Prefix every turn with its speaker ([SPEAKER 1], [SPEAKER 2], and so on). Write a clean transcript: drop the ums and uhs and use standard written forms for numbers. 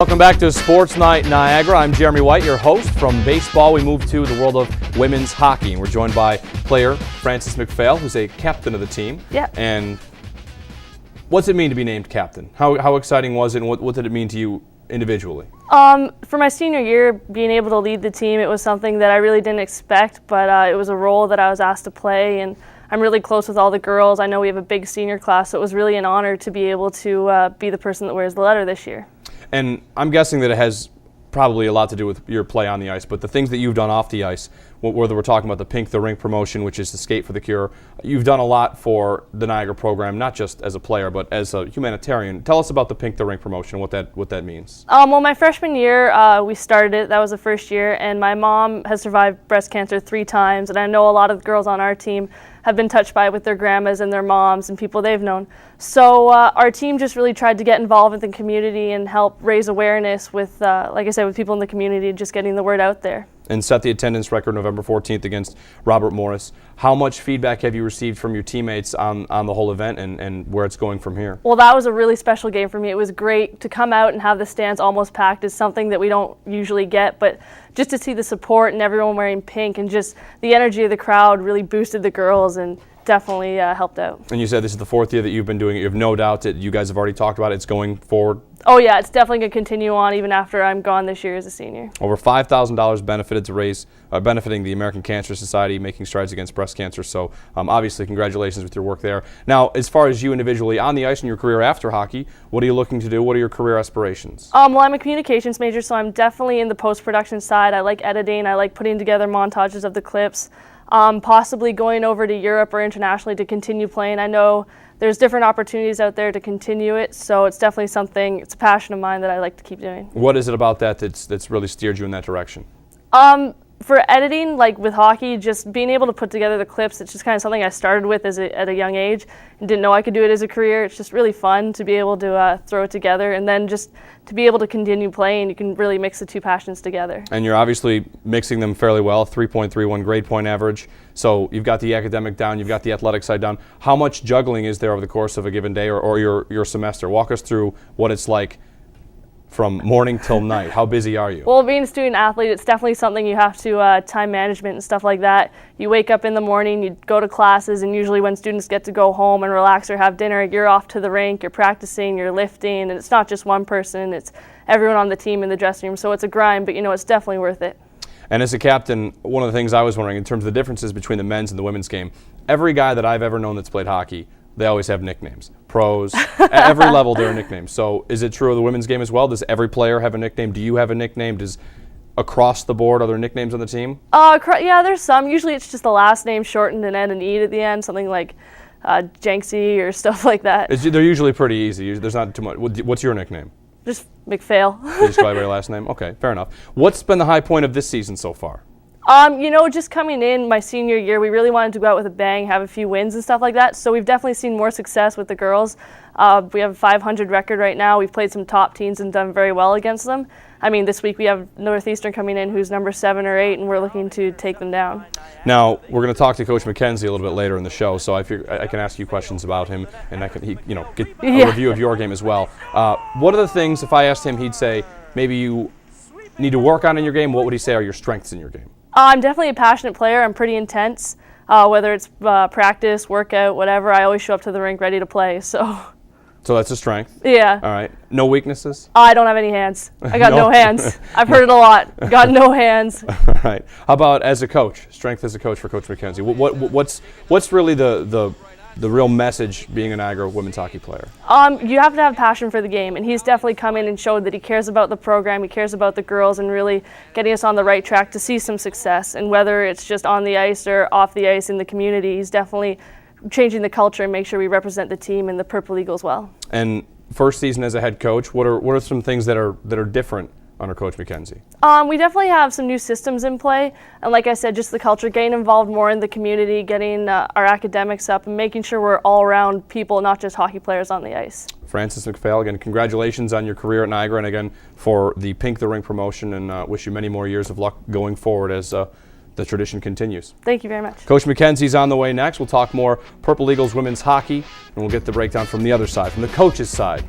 [SPEAKER 1] Welcome back to Sportsnite Niagara. I'm Jeremy White, your host. From baseball, we move to the world of women's hockey. And we're joined by player Frances MacPhail, who's a captain of the team.
[SPEAKER 2] Yeah.
[SPEAKER 1] And what's it mean to be named captain? How exciting was it, and what did it mean to you individually?
[SPEAKER 2] For my senior year, being able to lead the team, it was something that I really didn't expect, but it was a role that I was asked to play, and I'm really close with all the girls. I know we have a big senior class, so it was really an honor to be able to be the person that wears the letter this year.
[SPEAKER 1] And I'm guessing that it has probably a lot to do with your play on the ice, but the things that you've done off the ice, whether we're talking about the Pink the Rink promotion, which is the Skate for the Cure, you've done a lot for the Niagara program, not just as a player, but as a humanitarian. Tell us about the Pink the Rink promotion, what that means.
[SPEAKER 2] Well, my freshman year, we started it. That was the first year, and my mom has survived breast cancer 3 times, and I know a lot of the girls on our team have been touched by it with their grandmas and their moms and people they've known. So our team just really tried to get involved with the community and help raise awareness with, like I said, with people in the community, just getting the word out there.
[SPEAKER 1] And set the attendance record November 14th against Robert Morris. How much feedback have you received from your teammates on the whole event and where it's going from here?
[SPEAKER 2] Well, that was a really special game for me. It was great to come out and have the stands almost packed. Is something that we don't usually get, but just to see the support and everyone wearing pink and just the energy of the crowd really boosted the girls and definitely helped out.
[SPEAKER 1] And you said this is the 4th year that you've been doing it. You have no doubt that you guys have already talked about it. It's going forward.
[SPEAKER 2] Oh yeah, it's definitely going to continue on even after I'm gone this year as a senior.
[SPEAKER 1] Over $5,000 benefited to raise, benefiting the American Cancer Society, making strides against breast cancer. So obviously congratulations with your work there. Now, as far as you individually on the ice in your career after hockey, what are you looking to do? What are your career aspirations?
[SPEAKER 2] Well, I'm a communications major, so I'm definitely in the post-production side. I like editing. I like putting together montages of the clips. Possibly going over to Europe or internationally to continue playing. I know there's different opportunities out there to continue it, so it's definitely something, it's a passion of mine that I like to keep doing.
[SPEAKER 1] What is it about that that's really steered you in that direction?
[SPEAKER 2] For editing, like with hockey, just being able to put together the clips, it's just kind of something I started with at a young age and didn't know I could do it as a career. It's just really fun to be able to throw it together, and then just to be able to continue playing, you can really mix the two passions together. And
[SPEAKER 1] you're obviously mixing them fairly well, 3.31 grade point average. So you've got the academic down, you've got the athletic side down. How much juggling is there over the course of a given day or your semester? Walk us through what it's like from morning till night. How busy are you?
[SPEAKER 2] Well, being a student athlete, it's definitely something you have to, time management and stuff like that. You wake up in the morning, you go to classes, and usually when students get to go home and relax or have dinner, you're off to the rink, you're practicing, you're lifting, and it's not just one person, it's everyone on the team in the dressing room. So it's a grind, but it's definitely worth it.
[SPEAKER 1] And as a captain, one of the things I was wondering in terms of the differences between the men's and the women's game, every guy that I've ever known that's played hockey, they always have nicknames. Pros, at every level there are nicknames. So is it true of the women's game as well? Does every player have a nickname? Do you have a nickname? Does across the board, are there nicknames on the team?
[SPEAKER 2] Yeah, there's some. Usually it's just the last name shortened and an E at the end, something like Janksy or stuff like that.
[SPEAKER 1] They're usually pretty easy. There's not too much. What's your nickname?
[SPEAKER 2] Just MacPhail.
[SPEAKER 1] You just go by your last name? Okay, fair enough. What's been the high point of this season so far?
[SPEAKER 2] Just coming in my senior year, we really wanted to go out with a bang, have a few wins and stuff like that. So we've definitely seen more success with the girls. We have a 500 record right now. We've played some top teams and done very well against them. I mean, this week we have Northeastern coming in who's number 7 or 8, and we're looking to take them down.
[SPEAKER 1] Now, we're going to talk to Coach Mackenzie a little bit later in the show, so I can ask you questions about him, and I can get a review of your game as well. What are the things, if I asked him, he'd say maybe you need to work on in your game? What would he say are your strengths in your game?
[SPEAKER 2] I'm definitely a passionate player. I'm pretty intense. Whether it's practice, workout, whatever, I always show up to the rink ready to play. So
[SPEAKER 1] that's a strength?
[SPEAKER 2] Yeah.
[SPEAKER 1] All right. No weaknesses?
[SPEAKER 2] I don't have any hands. I got no hands. I've heard it a lot. Got no hands.
[SPEAKER 1] All right. How about as a coach? Strength as a coach for Coach Mackenzie. What's really the real message being a Niagara women's hockey player?
[SPEAKER 2] You have to have passion for the game, and he's definitely come in and showed that he cares about the program, he cares about the girls, and really getting us on the right track to see some success. And whether it's just on the ice or off the ice in the community, he's definitely changing the culture and make sure we represent the team and the Purple Eagles well.
[SPEAKER 1] And first season as a head coach, what are some things that are different under Coach Mackenzie?
[SPEAKER 2] We definitely have some new systems in play, and like I said, just the culture, getting involved more in the community, getting our academics up, and making sure we're all around people, not just hockey players on the ice.
[SPEAKER 1] Frances MacPhail, again, congratulations on your career at Niagara, and again for the Pink the Rink promotion, and wish you many more years of luck going forward as the tradition continues.
[SPEAKER 2] Thank you very much.
[SPEAKER 1] Coach Mackenzie's on the way next. We'll talk more Purple Eagles women's hockey, and we'll get the breakdown from the other side, from the coach's side.